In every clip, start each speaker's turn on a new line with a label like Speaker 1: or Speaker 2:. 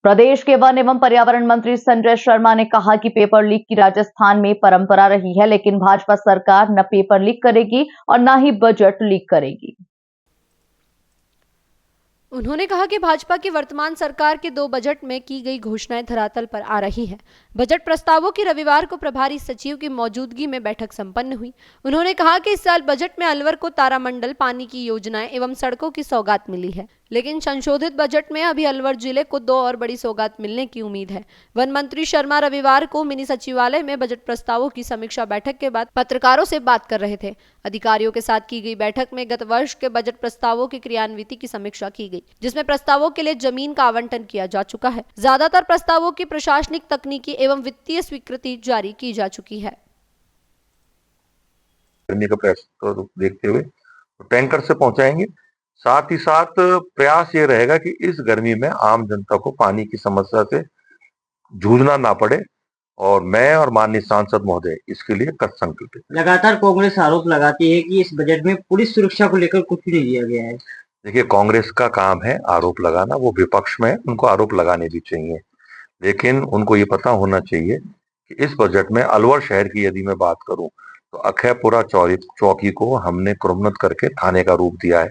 Speaker 1: प्रदेश के वन एवं पर्यावरण मंत्री संजय शर्मा ने कहा कि पेपर लीक की राजस्थान में परंपरा रही है, लेकिन भाजपा सरकार न पेपर लीक करेगी और न ही बजट लीक करेगी।
Speaker 2: उन्होंने कहा कि भाजपा की वर्तमान सरकार के 2 बजट में की गई घोषणाएं धरातल पर आ रही हैं। बजट प्रस्तावों की रविवार को प्रभारी सचिव की मौजूदगी में बैठक संपन्न हुई। उन्होंने कहा कि इस साल बजट में अलवर को तारामंडल पानी की योजनाएं एवं सड़कों की सौगात मिली है, लेकिन संशोधित बजट में अभी अलवर जिले को 2 और बड़ी सौगात मिलने की उम्मीद है। वन मंत्री शर्मा रविवार को मिनी सचिवालय में बजट प्रस्तावों की समीक्षा बैठक के बाद पत्रकारों से बात कर रहे थे। अधिकारियों के साथ की गई बैठक में गत वर्ष के बजट प्रस्तावों की क्रियान्विति की समीक्षा की गई, जिसमें प्रस्तावों के लिए जमीन का आवंटन किया जा चुका है। ज्यादातर प्रस्तावों की प्रशासनिक, तकनीकी एवं वित्तीय स्वीकृति जारी की जा चुकी है।
Speaker 3: देखते हुए टैंकर से पहुंचाएंगे। साथ ही साथ प्रयास ये रहेगा कि इस गर्मी में आम जनता को पानी की समस्या से जूझना ना पड़े, और मैं और माननीय सांसद महोदय इसके लिए कृत संकल्पित हैं।
Speaker 4: लगातार कांग्रेस आरोप लगाती है कि इस बजट में पुलिस सुरक्षा को लेकर कुछ नहीं दिया गया है।
Speaker 3: देखिए, कांग्रेस का काम है आरोप लगाना, वो विपक्ष में उनको आरोप लगाने भी चाहिए, लेकिन उनको ये पता होना चाहिए कि इस बजट में अलवर शहर की यदि मैं बात करूं तो अखैपुरा चौकी को हमने क्रमोन्नत करके थाने का रूप दिया है,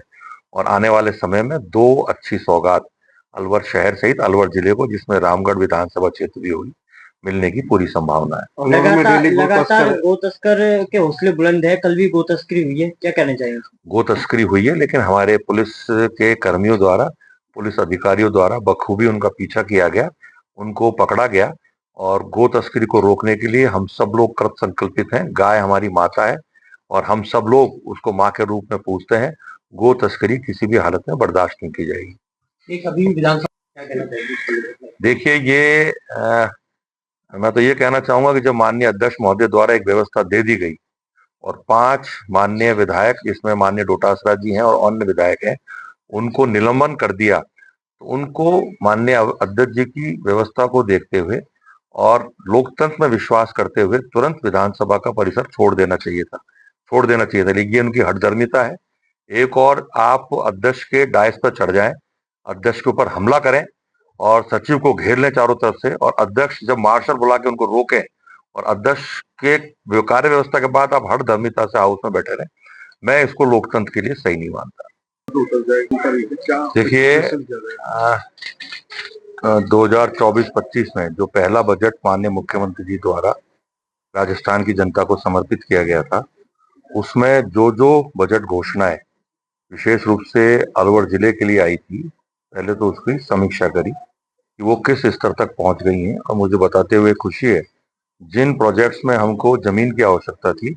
Speaker 3: और आने वाले समय में 2 अच्छी सौगात अलवर शहर सहित अलवर जिले को, जिसमें रामगढ़ विधानसभा क्षेत्र भी होगी, मिलने की पूरी संभावना है।
Speaker 4: लगातार गो तस्कर के हौसले बुलंद है। कल भी गो तस्करी हुई है, क्या कहना चाहिए?
Speaker 3: गो तस्करी हुई है, लेकिन हमारे पुलिस के कर्मियों द्वारा, पुलिस अधिकारियों द्वारा बखूबी उनका पीछा किया गया, उनको पकड़ा गया, और गो तस्करी को रोकने के लिए हम सब लोग कृत संकल्पित हैं। गाय हमारी माता है और हम सब लोग उसको माँ के रूप में पूजते हैं। गो तस्करी किसी भी हालत में बर्दाश्त नहीं की जाएगी।
Speaker 4: अभी विधानसभा क्या कहना चाहिए?
Speaker 3: देखिए, ये मैं तो ये कहना चाहूंगा कि जब माननीय अध्यक्ष महोदय द्वारा एक व्यवस्था दे दी गई और 5 माननीय विधायक, इसमें माननीय डोटासरा जी हैं और अन्य विधायक हैं, उनको निलंबन कर दिया, तो उनको माननीय अध्यक्ष जी की व्यवस्था को देखते हुए और लोकतंत्र में विश्वास करते हुए तुरंत विधानसभा का परिसर छोड़ देना चाहिए था, लेकिन ये उनकी हठधर्मिता है। एक और आप अध्यक्ष के डायस पर चढ़ जाएं, अध्यक्ष के ऊपर हमला करें और सचिव को घेर लें चारों तरफ से, और अध्यक्ष जब मार्शल बुला के उनको रोकें, और अध्यक्ष के कार्य व्यवस्था के बाद आप हठधर्मिता से हाउस में बैठे रहें, मैं इसको लोकतंत्र के लिए सही नहीं मानता। देखिए, 2024-25 में जो पहला बजट माननीय मुख्यमंत्री जी द्वारा राजस्थान की जनता को समर्पित किया गया था, उसमें जो जो बजट घोषणाएं विशेष रूप से अलवर जिले के लिए आई थी, पहले तो उसकी समीक्षा करी कि वो किस स्तर तक पहुंच गई हैं, और मुझे बताते हुए खुशी है जिन प्रोजेक्ट्स में हमको जमीन की आवश्यकता थी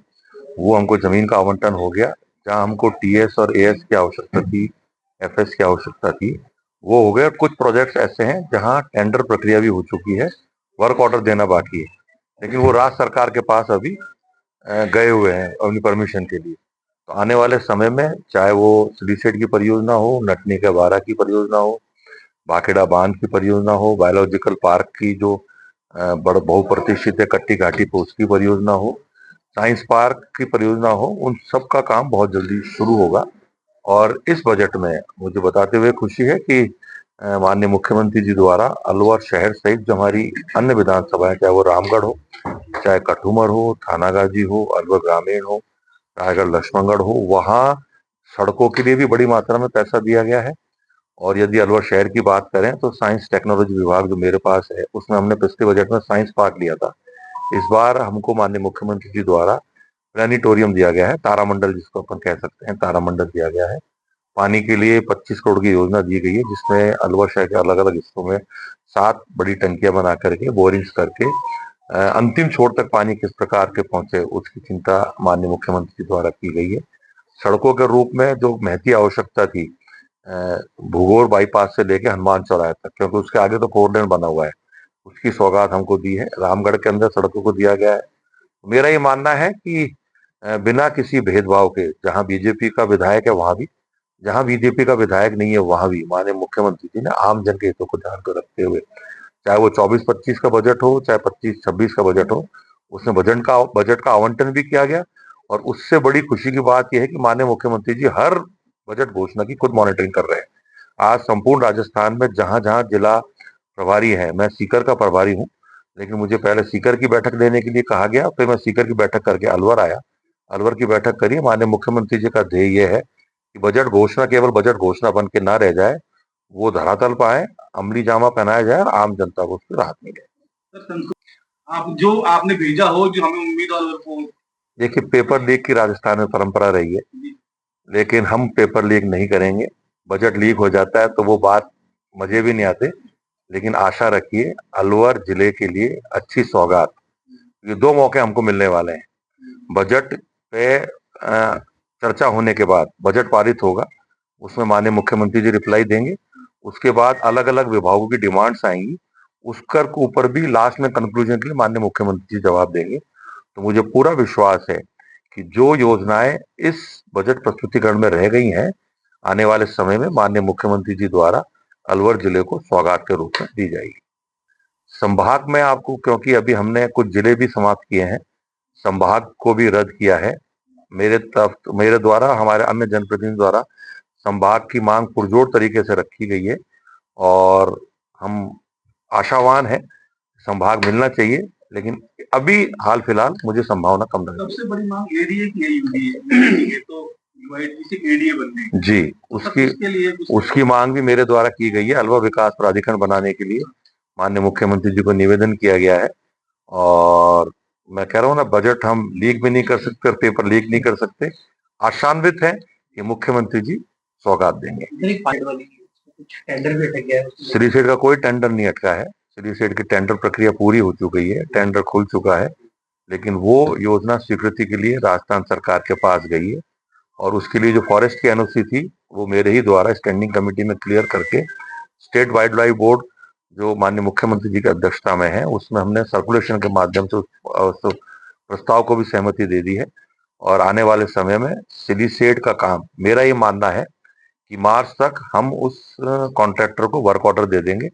Speaker 3: वो हमको जमीन का आवंटन हो गया। जहां हमको टीएस और एएस की आवश्यकता थी, एफएस की आवश्यकता थी, वो हो गया। कुछ प्रोजेक्ट्स ऐसे हैं जहां टेंडर प्रक्रिया भी हो चुकी है, वर्क ऑर्डर देना बाकी है, लेकिन वो राज्य सरकार के पास अभी गए हुए हैं अपनी परमिशन के लिए। तो आने वाले समय में चाहे वो सीडीसेट की परियोजना हो, नटनी के बारा की परियोजना हो, भाखेड़ा बांध की परियोजना हो, बायोलॉजिकल पार्क की जो बहुप्रतीक्षित है कट्टी घाटी पे उसकी परियोजना हो, साइंस पार्क की परियोजना हो, उन सब का काम बहुत जल्दी शुरू होगा। और इस बजट में मुझे बताते हुए खुशी है कि माननीय मुख्यमंत्री जी द्वारा अलवर शहर सहित जो हमारी अन्य विधानसभाएं, चाहे वो रामगढ़ हो, चाहे कठुमर हो, थानागाजी हो, अलवर ग्रामीण हो, रायगढ़ लक्ष्मणगढ़ हो, वहां सड़कों के लिए भी बड़ी मात्रा में पैसा दिया गया है। और यदि अलवर शहर की बात करें तो साइंस टेक्नोलॉजी विभाग जो मेरे पास है, उसमें हमने पिछले बजट में साइंस पार्क लिया था। इस बार हमको माननीय मुख्यमंत्री जी द्वारा प्लानिटोरियम दिया गया है, तारामंडल जिसको अपन कह सकते हैं, तारामंडल दिया गया है। पानी के लिए 25 करोड़ की योजना दी गई है, जिसमें अलवर शहर के अलग अलग हिस्सों में 7 बड़ी टंकियां बना करके, बोरिंग्स करके अंतिम छोर तक पानी किस प्रकार के पहुंचे उसकी चिंता माननीय मुख्यमंत्री द्वारा की गई है। सड़कों के रूप में जो महती आवश्यकता थी, भूगोर बाईपास से लेके हनुमान चौराहे तक, क्योंकि उसके आगे तो 4 लेन बना हुआ है, उसकी सौगात हमको दी है। रामगढ़ के अंदर सड़कों को दिया गया है। मेरा ये मानना है कि बिना किसी भेदभाव के, जहां बीजेपी का विधायक है वहां भी, जहां बीजेपी का विधायक नहीं है वहां भी, माननीय मुख्यमंत्री जी ने आम जन के हितों को ध्यान में रखते हुए, चाहे वो 24-25 का बजट हो, चाहे 25-26 का बजट हो, उसमें बजट का आवंटन भी किया गया। और उससे बड़ी खुशी की बात यह है कि माननीय मुख्यमंत्री जी हर बजट घोषणा की खुद मॉनिटरिंग कर रहे हैं। आज संपूर्ण राजस्थान में जहां जहां जिला प्रभारी है, मैं सीकर का प्रभारी हूँ, लेकिन मुझे पहले सीकर की बैठक लेने के लिए कहा गया, फिर मैं सीकर की बैठक करके अलवर आया। अलवर की बैठक करी। माननीय मुख्यमंत्री जी का ध्येय ये है कि बजट घोषणा केवल बजट घोषणा बन के ना रह जाए, वो धरातल पर आए, अमली जामा पहनाया जाए और आम जनता को उसकी राहत मिले।
Speaker 5: आप जो आपने भेजा हो, जो हमें उम्मीदवार को,
Speaker 3: देखिए, पेपर लीक की राजस्थान में परंपरा रही है, लेकिन हम पेपर लीक नहीं करेंगे। बजट लीक हो जाता है तो वो बात मजे भी नहीं आते, लेकिन आशा रखिए अलवर जिले के लिए अच्छी सौगात, ये 2 मौके हमको मिलने वाले हैं। बजट पे चर्चा होने के बाद बजट पारित होगा, उसमें माननीय मुख्यमंत्री जी रिप्लाई देंगे। उसके बाद अलग अलग विभागों की डिमांड्स आएंगी, उसकर ऊपर भी लास्ट में कंक्लूजन के लिए माननीय मुख्यमंत्री जी जवाब देंगे। तो मुझे पूरा विश्वास है कि जो योजनाएं इस बजट प्रस्तुतिकरण में रह गई हैं, आने वाले समय में माननीय मुख्यमंत्री जी द्वारा अलवर जिले को सौगात के रूप में दी जाएगी। संभाग में आपको, क्योंकि अभी हमने कुछ जिले भी समाप्त किए हैं, संभाग को भी रद्द किया है मेरे द्वारा, हमारे अन्य जनप्रतिनिधि द्वारा संभाग की मांग पुरजोर तरीके से रखी गई है और हम आशावान हैं संभाग मिलना चाहिए, लेकिन अभी हाल फिलहाल मुझे संभावना कम लग रही है।
Speaker 5: सबसे बड़ी मांग एडीए की है, ये तो एडीए बनने
Speaker 3: जी, उसकी मांग भी मेरे द्वारा की गई है। अलवर विकास प्राधिकरण बनाने के लिए माननीय मुख्यमंत्री जी को निवेदन किया गया है और मैं कह रहा हूँ ना, बजट हम लीक भी नहीं कर सकते और पेपर लीक नहीं कर सकते। आशान्वित है कि मुख्यमंत्री जी सौगात देंगे।
Speaker 4: टेंडर भी अटक गया है।
Speaker 3: श्री सेठ का कोई टेंडर नहीं अटका है। श्री सेठ की टेंडर प्रक्रिया पूरी हो चुकी है, टेंडर खुल चुका है, लेकिन वो योजना स्वीकृति के लिए राजस्थान सरकार के पास गई है और उसके लिए जो फॉरेस्ट की एनओसी थी वो मेरे ही द्वारा स्टैंडिंग कमेटी में क्लियर करके स्टेट वाइल्ड लाइफ बोर्ड जो माननीय मुख्यमंत्री जी की अध्यक्षता में है, उसमें हमने सर्कुलेशन के माध्यम से उस प्रस्ताव को भी सहमति दे दी है और आने वाले समय में सिली सेट का काम, मेरा ये मानना है कि मार्च तक हम उस कॉन्ट्रैक्टर को वर्क ऑर्डर दे देंगे।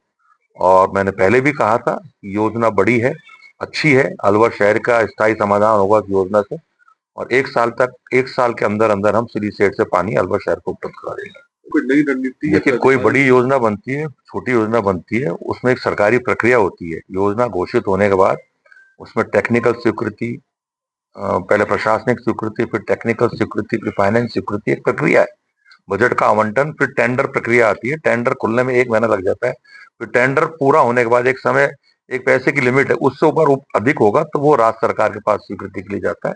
Speaker 3: और मैंने पहले भी कहा था कि योजना बड़ी है, अच्छी है, अलवर शहर का स्थायी समाधान होगा इस योजना से और 1 साल के अंदर अंदर हम सिली सेट से पानी अलवर शहर को उपलब्ध करा देंगे।
Speaker 5: कोई नई रणनीति,
Speaker 3: देखिए, कोई बड़ी योजना बनती है, छोटी योजना बनती है, उसमें एक सरकारी प्रक्रिया होती है। योजना घोषित होने के बाद उसमें टेक्निकल स्वीकृति, पहले प्रशासनिक स्वीकृति, फिर टेक्निकल स्वीकृति, फिर फाइनेंस स्वीकृति, एक प्रक्रिया है। बजट का आवंटन, फिर टेंडर प्रक्रिया आती है। टेंडर खुलने में 1 महीना लग जाता है, फिर टेंडर पूरा होने के बाद एक पैसे की लिमिट है, उससे ऊपर अधिक होगा तो वो राज्य सरकार के पास स्वीकृति के लिए जाता है।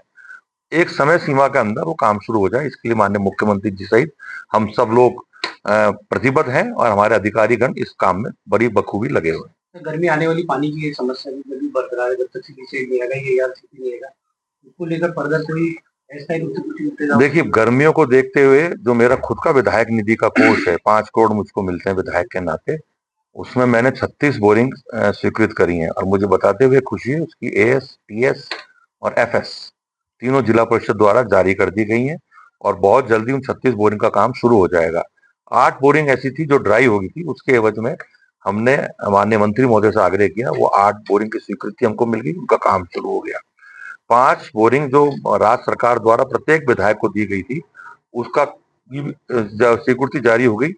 Speaker 3: एक समय सीमा के अंदर वो काम शुरू हो जाए, इसके लिए माननीय मुख्यमंत्री जी सहित हम सब लोग प्रतिबद्ध हैं और हमारे अधिकारीगण इस काम में बड़ी बखूबी लगे हुए हैं।
Speaker 4: गर्मी आने वाली पानी की समस्या भी बरकरार है, जब तक सिटी से नहीं आएगा, ये यार सिटी नहीं आएगा, इसको लेकर फर्दर कोई ऐसा ही।
Speaker 3: देखिए, गर्मियों को देखते हुए जो मेरा खुद का विधायक निधि का कोष है, 5 करोड़ मुझको मिलते हैं विधायक के नाते, उसमें मैंने 36 बोरिंग स्वीकृत करी हैं और मुझे बताते हुए खुशी है, उसकी एएस, टीएस और एफएस तीनों जिला परिषद द्वारा जारी कर दी गई हैं और बहुत जल्दी उन 36 बोरिंग का काम शुरू हो जाएगा। 8 बोरिंग ऐसी थी जो ड्राई हो गई थी, उसके एवज में हमने माननीय मंत्री महोदय से आग्रह किया, वो 8 बोरिंग की स्वीकृति हमको मिल गई, उनका काम शुरू हो गया। 5 बोरिंग जो राज्य सरकार द्वारा प्रत्येक विधायक को दी गई थी, उसका स्वीकृति जारी हो गई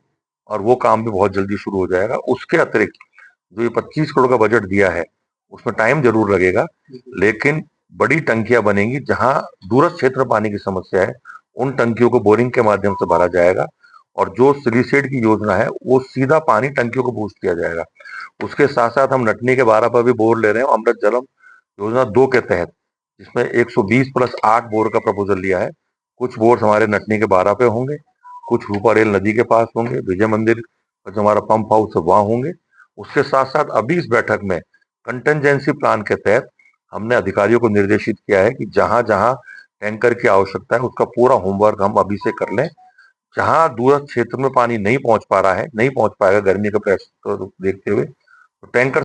Speaker 3: और वो काम भी बहुत जल्दी शुरू हो जाएगा। उसके अतिरिक्त जो ये 25 करोड़ का बजट दिया है, उसमें टाइम जरूर लगेगा, लेकिन बड़ी टंकियां बनेंगी। जहां दूरस्थ क्षेत्र पानी की समस्या है, उन टंकियों को बोरिंग के माध्यम से भरा जाएगा और जो सिलीसेड की योजना है वो सीधा पानी टंकियों को बूस्ट किया जाएगा। उसके साथ साथ हम नटनी के 12 पर भी बोर ले रहे हैं, अमृत जलम योजना 2 के तहत, जिसमें 120+8 बोर का प्रपोजल लिया है। कुछ बोर हमारे नटनी के 12 पे होंगे, कुछ रूपारेल नदी के पास होंगे, विजय मंदिर का जो हमारा पंप हाउस है वहां होंगे। उसके साथ साथ अभी इस बैठक में कंटेंजेंसी प्लान के तहत हमने अधिकारियों को निर्देशित किया है कि जहां जहां टैंकर की आवश्यकता है उसका पूरा होमवर्क हम अभी से कर लें। जहां दूरस्थ क्षेत्र में पानी नहीं पहुंच पा रहा है, नहीं पहुंच पाएगा गर्मी का प्रयास को देखते हुए, तो टैंकर